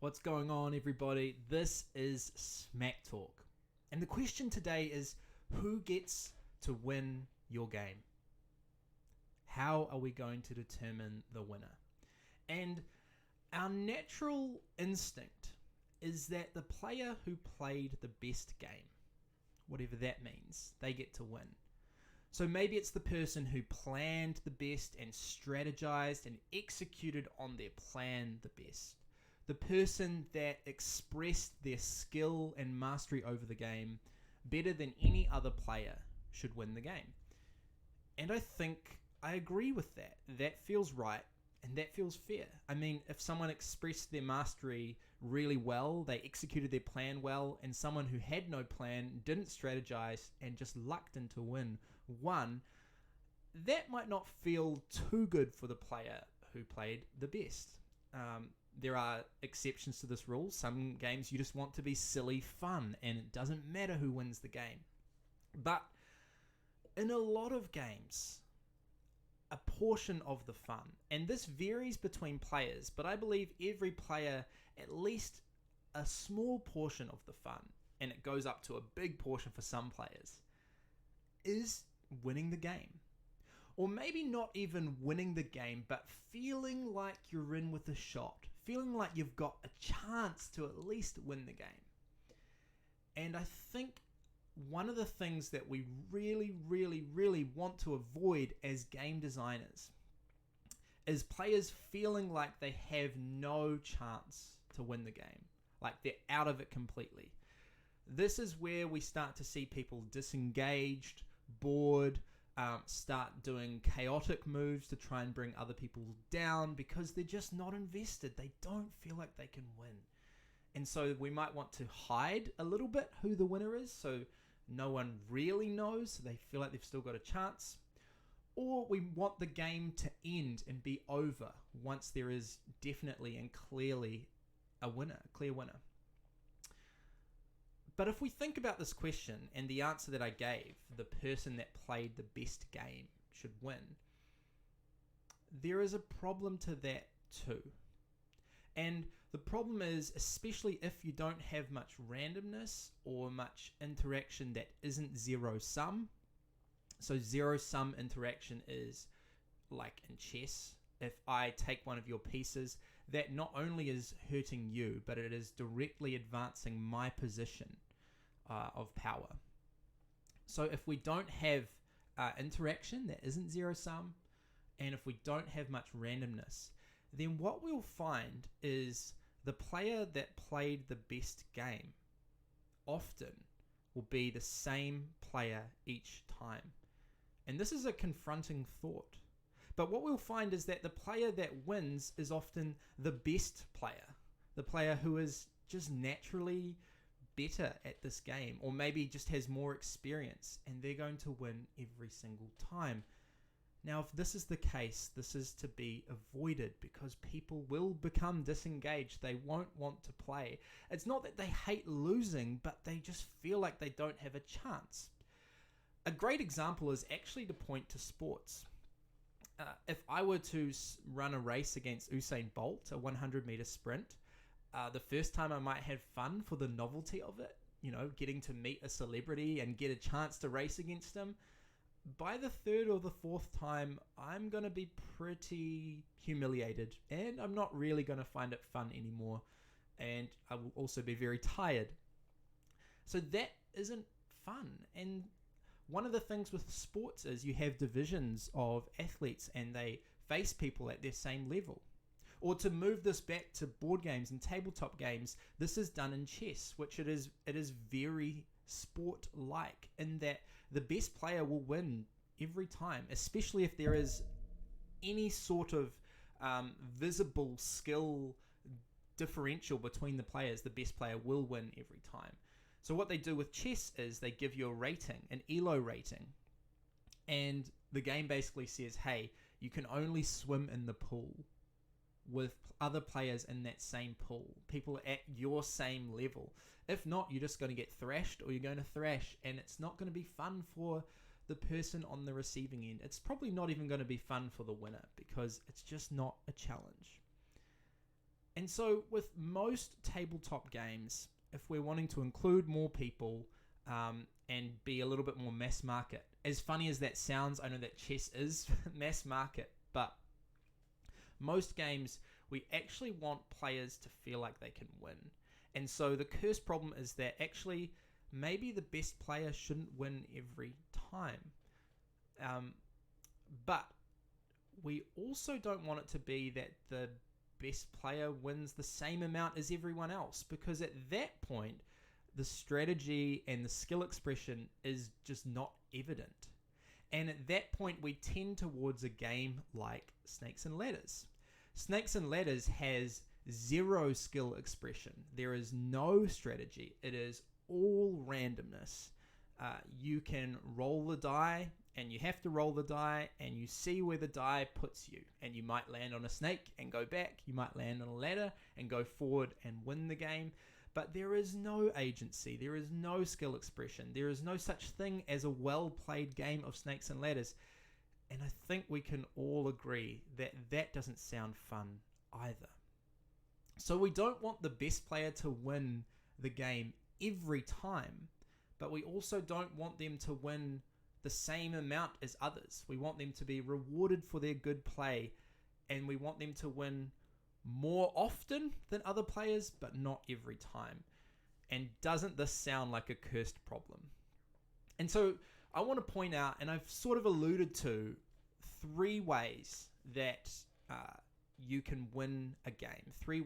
What's going on, everybody? This is Smac Talk. And the question today is, who gets to win your game? How are we going to determine the winner? And our natural instinct is that the player who played the best game, whatever that means, they get to win. So maybe it's the person who planned the best and strategized and executed on their plan the best. The person that expressed their skill and mastery over the game better than any other player should win the game. And I think I agree with that. That feels right and that feels fair. I mean, if someone expressed their mastery really well, they executed their plan well, and someone who had no plan, didn't strategize, and just lucked into win won, that might not feel too good for the player who played the best. There are exceptions to this rule. Some games you just want to be silly fun and it doesn't matter who wins the game. But in a lot of games, a portion of the fun, and this varies between players, but I believe every player, at least a small portion of the fun, and it goes up to a big portion for some players, is winning the game. Or maybe not even winning the game, but feeling like you're in with a shot. Feeling like you've got a chance to at least win the game. And I think one of the things that we really want to avoid as game designers is players feeling like they have no chance to win the game. Like they're out of it completely. This is where we start to see people disengaged, bored, start doing chaotic moves to try and bring other people down because they're just not invested. They don't feel like they can win. And so we might want to hide a little bit who the winner is so no one really knows, so they feel like they've still got a chance. Or we want the game to end and be over once there is definitely and clearly a winner, a clear winner. But if we think about this question and the answer that I gave, the person that played the best game should win, there is a problem to that too. And the problem is, especially if you don't have much randomness or much interaction that isn't zero-sum. So zero-sum interaction is like in chess. If I take one of your pieces, that not only is hurting you, but it is directly advancing my position of power. So if we don't have interaction that isn't zero-sum, and if we don't have much randomness, then what we'll find is the player that played the best game often will be the same player each time. And this is a confronting thought. But what we'll find is that the player that wins is often the best player, the player who is just naturally better at this game, or maybe just has more experience, and they're going to win every single time. Now, if this is the case, this is to be avoided because people will become disengaged. They won't want to play. It's not that they hate losing, but they just feel like they don't have a chance. A great example is actually to point to sports. If I were to run a race against Usain Bolt, a 100-meter sprint, the first time I might have fun for the novelty of it, getting to meet a celebrity and get a chance to race against him. By the third or the fourth time, I'm going to be pretty humiliated and I'm not really going to find it fun anymore. And I will also be very tired. So that isn't fun. And one of the things with sports is you have divisions of athletes and they face people at their same level. Or to move this back to board games and tabletop games, this is done in chess, which it is very sport-like in that the best player will win every time, especially if there is any sort of visible skill differential between the players. The best player will win every time. So what they do with chess is they give you a rating, an ELO rating, and the game basically says, hey, you can only swim in the pool with other players in that same pool, people at your same level. If not, you're just going to get thrashed or you're going to thrash, and it's not going to be fun for the person on the receiving end. It's probably not even going to be fun for the winner because it's just not a challenge. And so with most tabletop games, if we're wanting to include more people and be a little bit more mass market, as funny as that sounds, I know that chess is mass market, but most games, we actually want players to feel like they can win. And so the curse problem is that actually maybe the best player shouldn't win every time. But we also don't want it to be that the best player wins the same amount as everyone else, because at that point, the strategy and the skill expression is just not evident. And at that point, we tend towards a game like Snakes and Ladders. Snakes and Ladders has zero skill expression. There is no strategy. It is all randomness. You can roll the die, and you have to roll the die, and you see where the die puts you. And you might land on a snake and go back. You might land on a ladder and go forward and win the game. But there is no agency. There is no skill expression. There is no such thing as a well-played game of Snakes and Ladders. And I think we can all agree that that doesn't sound fun either. So we don't want the best player to win the game every time, but we also don't want them to win the same amount as others. We want them to be rewarded for their good play, and we want them to win more often than other players, but not every time. And doesn't this sound like a cursed problem? And so I want to point out, and I've sort of alluded to, 3 ways that you can win a game. 3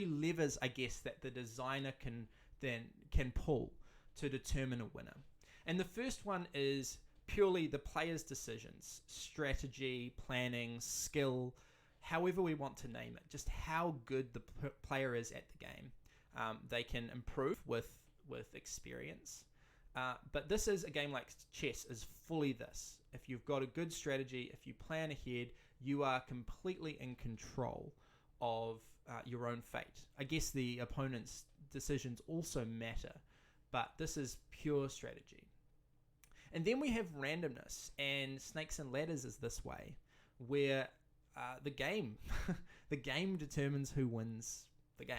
levers, I guess, that the designer can pull to determine a winner. And the first one is purely the player's decisions, strategy, planning, skill, however we want to name it, just how good the player is at the game. They can improve with experience. But this is a game like chess is fully this. If you've got a good strategy, if you plan ahead, you are completely in control of your own fate. I guess the opponent's decisions also matter, but this is pure strategy. And then we have randomness, and Snakes and Ladders is this way, where the game determines who wins the game.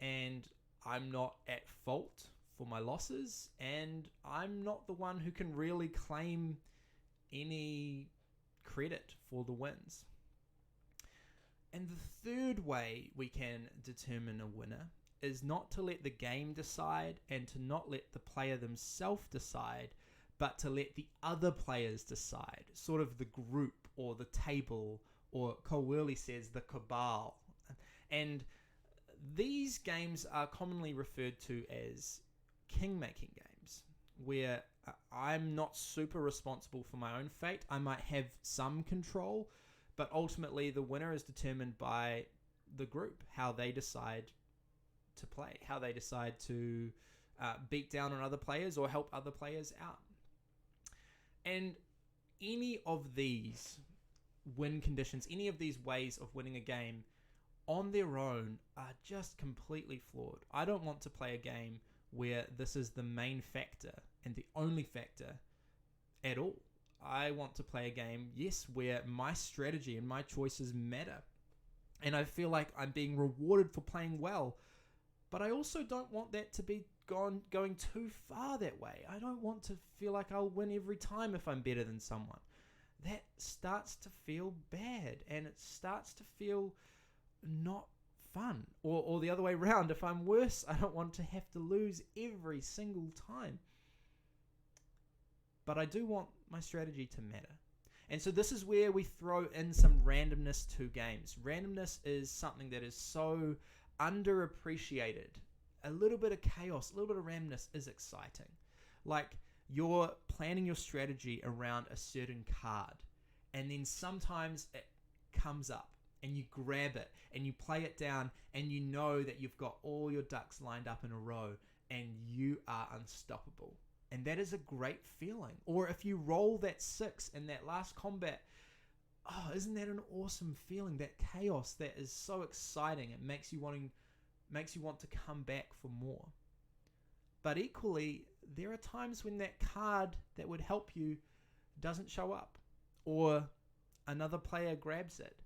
And I'm not at fault for my losses, and I'm not the one who can really claim any credit for the wins. And the third way we can determine a winner is not to let the game decide and to not let the player themselves decide, but to let the other players decide, sort of the group or the table, or Cole Worley says the cabal. And these games are commonly referred to as king-making games, where I'm not super responsible for my own fate. I might have some control, but ultimately the winner is determined by the group, how they decide to play, how they decide to beat down on other players or help other players out. And any of these win conditions, any of these ways of winning a game on their own are just completely flawed. I don't want to play a game where this is the main factor and the only factor at all. I want to play a game, yes, where my strategy and my choices matter. And I feel like I'm being rewarded for playing well. But I also don't want that to be going too far that way. I don't want to feel like I'll win every time if I'm better than someone. That starts to feel bad, and it starts to feel not fun. Or the other way around, if I'm worse, I don't want to have to lose every single time. But I do want my strategy to matter. And so this is where we throw in some randomness to games. Randomness is something that is so underappreciated. A little bit of chaos, a little bit of randomness is exciting. Like you're planning your strategy around a certain card, and then sometimes it comes up and you grab it and you play it down, and you know that you've got all your ducks lined up in a row and you are unstoppable. And that is a great feeling. Or if you roll that 6 in that last combat, oh, isn't that an awesome feeling? That chaos that is so exciting. It makes you want to come back for more. But equally, there are times when that card that would help you doesn't show up, or another player grabs it.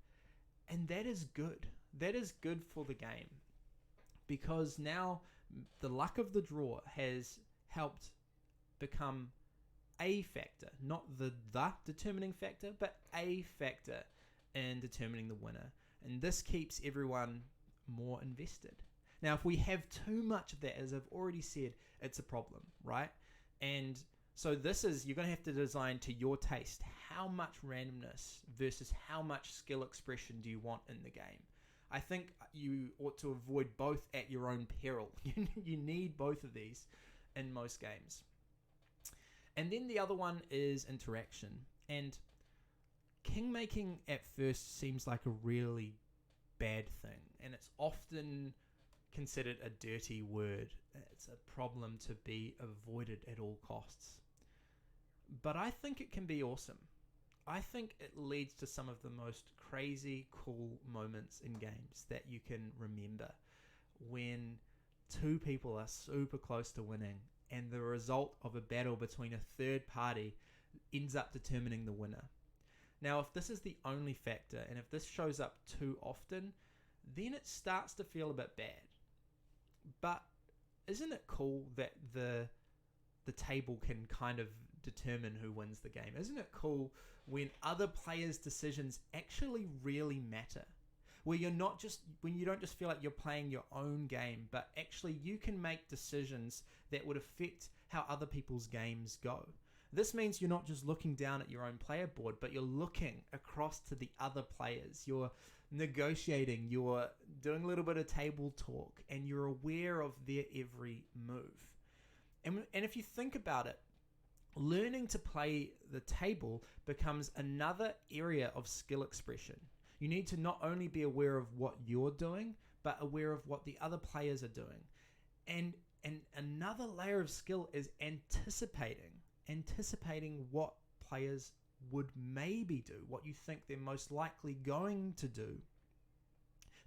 And that is good. that is good for the game, because now the luck of the draw has helped become a factor, not the determining factor, but a factor in determining the winner. And this keeps everyone more invested. Now, if we have too much of that, as I've already said, it's a problem, right? And so you're going to have to design to your taste how much randomness versus how much skill expression do you want in the game. I think you ought to avoid both at your own peril. You need both of these in most games. And then the other one is interaction. And kingmaking at first seems like a really bad thing, and it's often considered a dirty word. It's a problem to be avoided at all costs. But I think it can be awesome. I think it leads to some of the most crazy, cool moments in games that you can remember, when two people are super close to winning and the result of a battle between a third party ends up determining the winner. Now, if this is the only factor, and if this shows up too often, then it starts to feel a bit bad. But isn't it cool that the table can kind of determine who wins the game? Isn't it cool when other players' decisions actually really matter? Where you don't just feel like you're playing your own game, but actually you can make decisions that would affect how other people's games go. This means you're not just looking down at your own player board, but you're looking across to the other players. You're negotiating, you're doing a little bit of table talk, and you're aware of their every move. And if you think about it, learning to play the table becomes another area of skill expression. You need to not only be aware of what you're doing, but aware of what the other players are doing. And another layer of skill is anticipating what players would maybe do, what you think they're most likely going to do.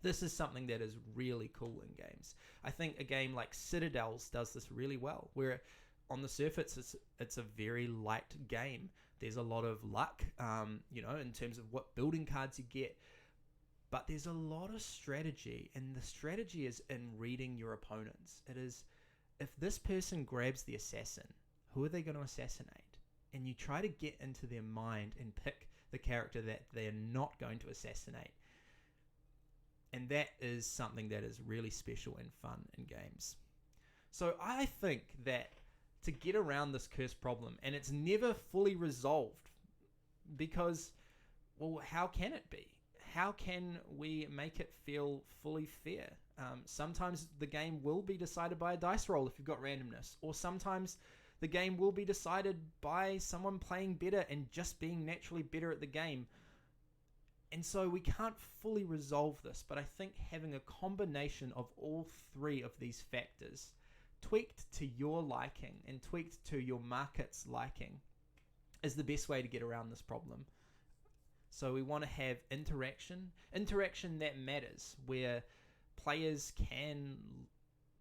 This is something that is really cool in games. I think a game like Citadels does this really well, where on the surface it's a very light game. There's a lot of luck, in terms of what building cards you get, but there's a lot of strategy, and the strategy is in reading your opponents. It is, if this person grabs the assassin, who are they going to assassinate? And you try to get into their mind and pick the character that they're not going to assassinate. And that is something that is really special and fun in games. So I think that to get around this curse problem, and it's never fully resolved, because, well, how can it be? How can we make it feel fully fair? Sometimes the game will be decided by a dice roll if you've got randomness, or sometimes the game will be decided by someone playing better and just being naturally better at the game. And so we can't fully resolve this, but I think having a combination of all three of these factors, tweaked to your liking and tweaked to your market's liking, is the best way to get around this problem. So we want to have interaction that matters, where players can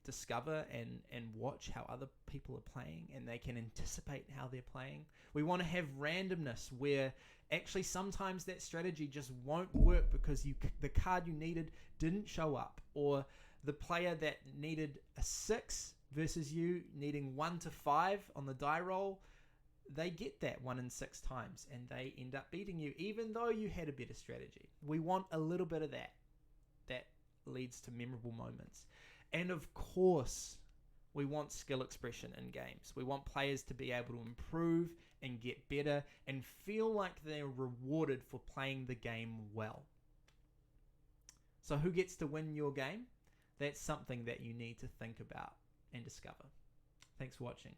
discover and watch how other people are playing, and they can anticipate how they're playing. We want to have randomness, where actually sometimes that strategy just won't work because the card you needed didn't show up, or the player that needed a 6 versus you needing 1 to 5 on the die roll, they get that 1 in 6 times, and they end up beating you even though you had a better strategy. We want a little bit of that leads to memorable moments. And of course, we want skill expression in games. We want players to be able to improve and get better and feel like they're rewarded for playing the game well. So who gets to win your game? That's something that you need to think about and discover. Thanks for watching.